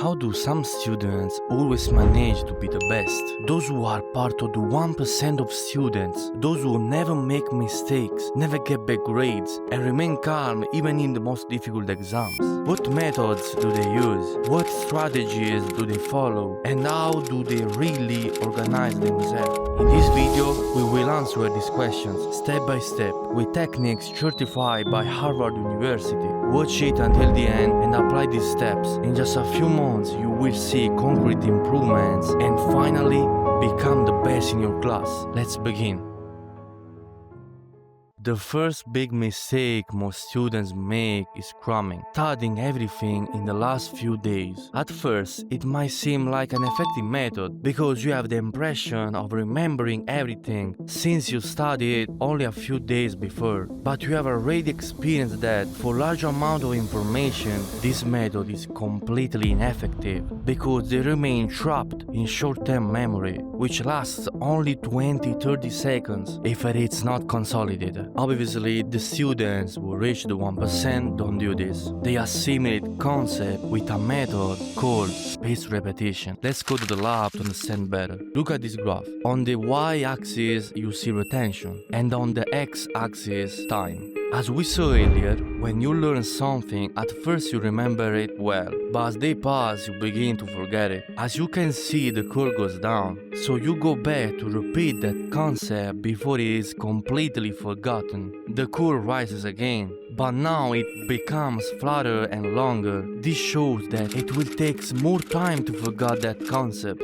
How do some students always manage to be the best? Those who are part of the 1% of students, those who never make mistakes, never get bad grades, and remain calm even in the most difficult exams. What methods do they use? What strategies do they follow? And how do they really organize themselves? In this video, we will answer these questions step by step with techniques certified by Harvard University. Watch it until the end and apply these steps. In just a few months, you will see concrete improvements and finally become the best in your class. Let's begin. The first big mistake most students make is cramming, studying everything in the last few days. At first, it might seem like an effective method because you have the impression of remembering everything since you studied only a few days before. But you have already experienced that for large amount of information, this method is completely ineffective because they remain trapped in short-term memory, which lasts only 20-30 seconds if it's not consolidated. Obviously, the students who reach the 1% don't do this. They assimilate concept with a method called spaced repetition. Let's go to the lab to understand better. Look at this graph. On the y-axis, you see retention, and on the x-axis, time. As we saw earlier, when you learn something, at first you remember it well, but as they pass, you begin to forget it. As you can see, the curve goes down, so you go back to repeat that concept before it is completely forgotten. The curve rises again, but now it becomes flatter and longer. This shows that it will take more time to forget that concept.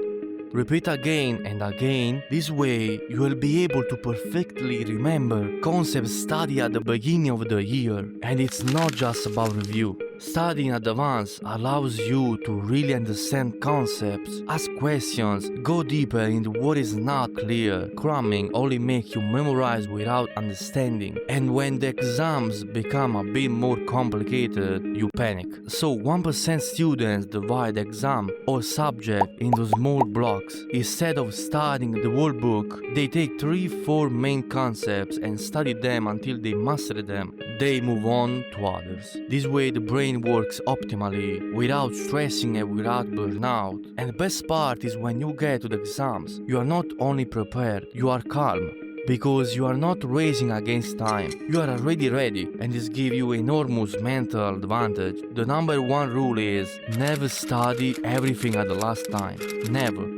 Repeat again and again. This way, you will be able to perfectly remember concepts studied at the beginning of the year. And it's not just about review. Studying in advance allows you to really understand concepts, ask questions, go deeper into what is not clear. Cramming only makes you memorize without understanding. And when the exams become a bit more complicated, you panic. So 1% students divide the exam or subject into small blocks. Instead of studying the whole book, they take 3-4 main concepts and study them until they master them. They move on to others. This way the brain works optimally, without stressing and without burnout. And the best part is when you get to the exams, you are not only prepared, you are calm. Because you are not racing against time, you are already ready, and this gives you enormous mental advantage. The number one rule is never study everything at the last time. Never.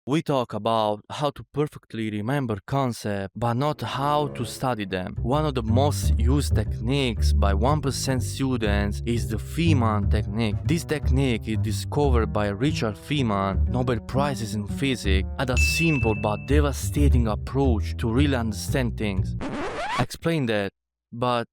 We talk about how to perfectly remember concepts, but not how to study them. One of the most used techniques by 1% students is the Feynman Technique. This technique is discovered by Richard Feynman, Nobel Prizes in Physics, as a simple but devastating approach to really understand things. Explain that, but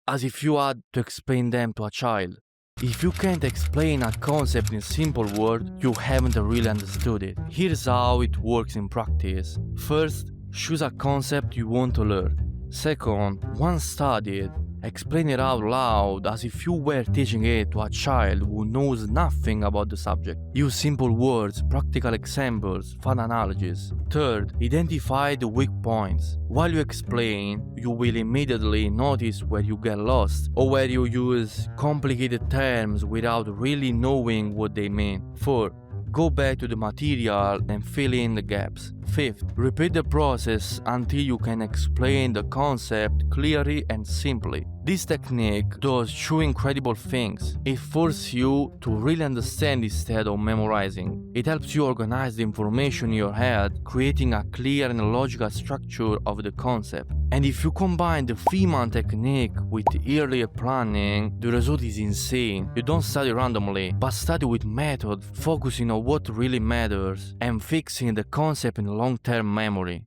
as if you had to explain them to a child. If you can't explain a concept in simple words, you haven't really understood it. Here's how it works in practice. First, choose a concept you want to learn. Second, once studied, explain it out loud as if you were teaching it to a child who knows nothing about the subject. Use simple words, practical examples, fun analogies. Third, identify the weak points. While you explain, you will immediately notice where you get lost or where you use complicated terms without really knowing what they mean. Fourth, go back to the material and fill in the gaps. Fifth, repeat the process until you can explain the concept clearly and simply. This technique does two incredible things. It forces you to really understand instead of memorizing. It helps you organize the information in your head, creating a clear and logical structure of the concept. And if you combine the Feynman technique with earlier planning, the result is insane. You don't study randomly, but study with method, focusing on what really matters and fixing the concept in long-term memory.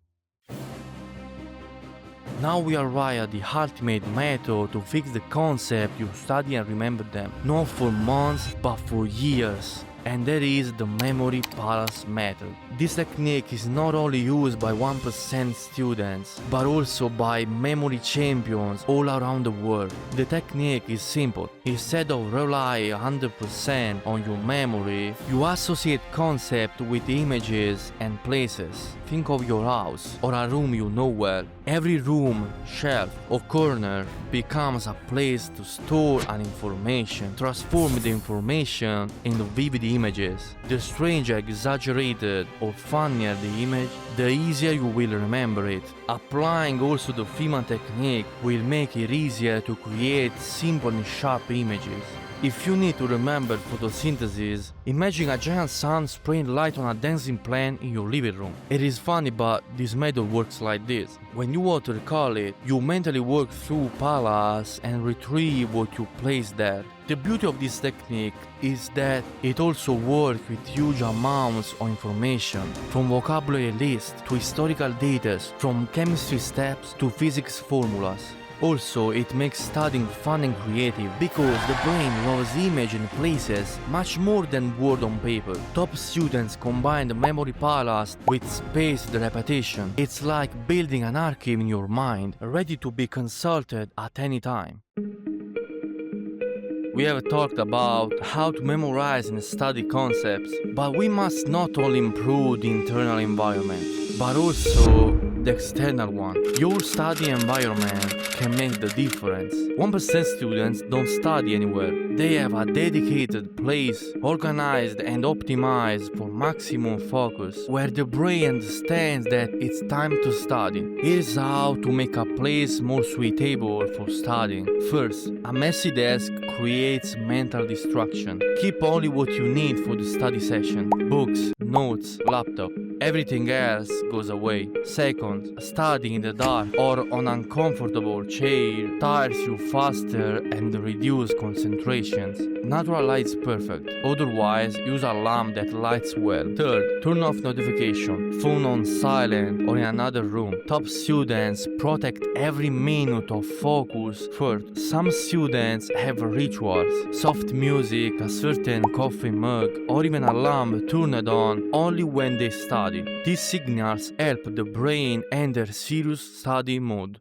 Now we arrive at the ultimate method to fix the concept you study and remember them, not for months but for years. and that is the memory palace method. This technique is not only used by 1% students, but also by memory champions all around the world. The technique is simple. Instead of rely 100% on your memory, you associate concepts with images and places. Think of your house or a room you know well. Every room, shelf or corner becomes a place to store an information. Transform the information into vivid images. The stranger, exaggerated or funnier the image, the easier you will remember it. Applying also the Feynman technique will make it easier to create simple and sharp images. If you need to remember photosynthesis, imagine a giant sun spraying light on a dancing plant in your living room. It is funny, but this method works like this. When you want to recall it, you mentally work through palace and retrieve what you placed there. The beauty of this technique is that it also works with huge amounts of information, from vocabulary lists to historical data, from chemistry steps to physics formulas. Also, it makes studying fun and creative because the brain loves image and places much more than word on paper. Top students combine the memory palace with spaced repetition. It's like building an archive in your mind, ready to be consulted at any time. We have talked about how to memorize and study concepts, but we must not only improve the internal environment, but also the external one. Your study environment can make the difference. 1% students don't study anywhere. They have a dedicated place, organized and optimized for maximum focus, where the brain understands that it's time to study. Here's how to make a place more suitable for studying. First, a messy desk creates mental distraction. Keep only what you need for the study session: books, notes, laptop. Everything else goes away. Second, studying in the dark or on an uncomfortable chair tires you faster and reduces concentrations. Natural light is perfect. Otherwise, use a lamp that lights well. Third, turn off notification. Phone on silent or in another room. Top students protect every minute of focus. Fourth, some students have rituals. Soft music, a certain coffee mug, or even a lamp turned on only when they study. These signals help the brain enter serious study mode.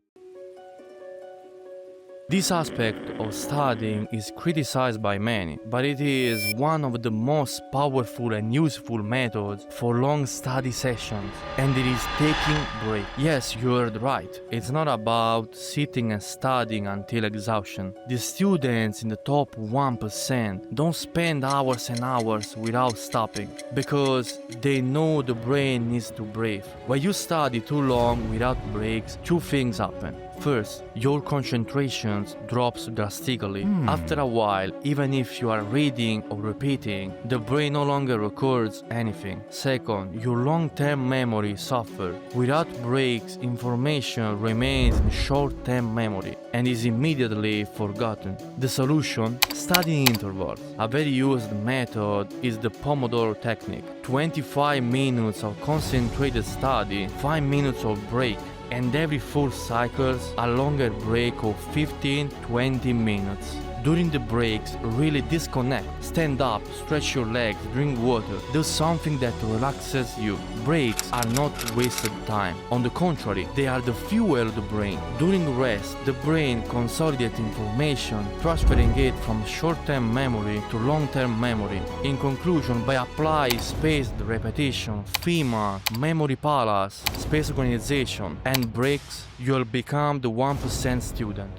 This aspect of studying is criticized by many, but it is one of the most powerful and useful methods for long study sessions, and it is taking breaks. Yes, you heard right. It's not about sitting and studying until exhaustion. The students in the top 1% don't spend hours and hours without stopping, because they know the brain needs to breathe. When you study too long without breaks, two things happen. First, your concentration drops drastically. After a while, even if you are reading or repeating, the brain no longer records anything. Second, your long-term memory suffers. Without breaks, information remains in short-term memory and is immediately forgotten. The solution? Studying intervals. A very used method is the Pomodoro Technique. 25 minutes of concentrated study, 5 minutes of break, and every 4 cycles a longer break of 15-20 minutes. During the breaks, really disconnect. Stand up, stretch your legs, drink water, do something that relaxes you. Breaks are not wasted time. On the contrary, they are the fuel of the brain. During rest, the brain consolidates information, transferring it from short-term memory to long-term memory. In conclusion, by applying spaced repetition, Feynman, memory palace, space organization, and breaks, you'll become the 1% student.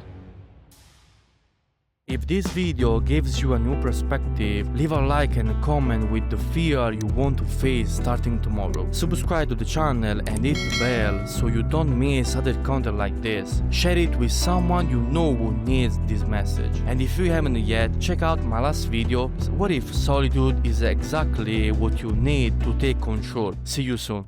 If this video gives you a new perspective, leave a like and a comment with the fear you want to face starting tomorrow. Subscribe to the channel and hit the bell so you don't miss other content like this. Share it with someone you know who needs this message. And if you haven't yet, check out my last video, What if solitude is exactly what you need to take control. See you soon.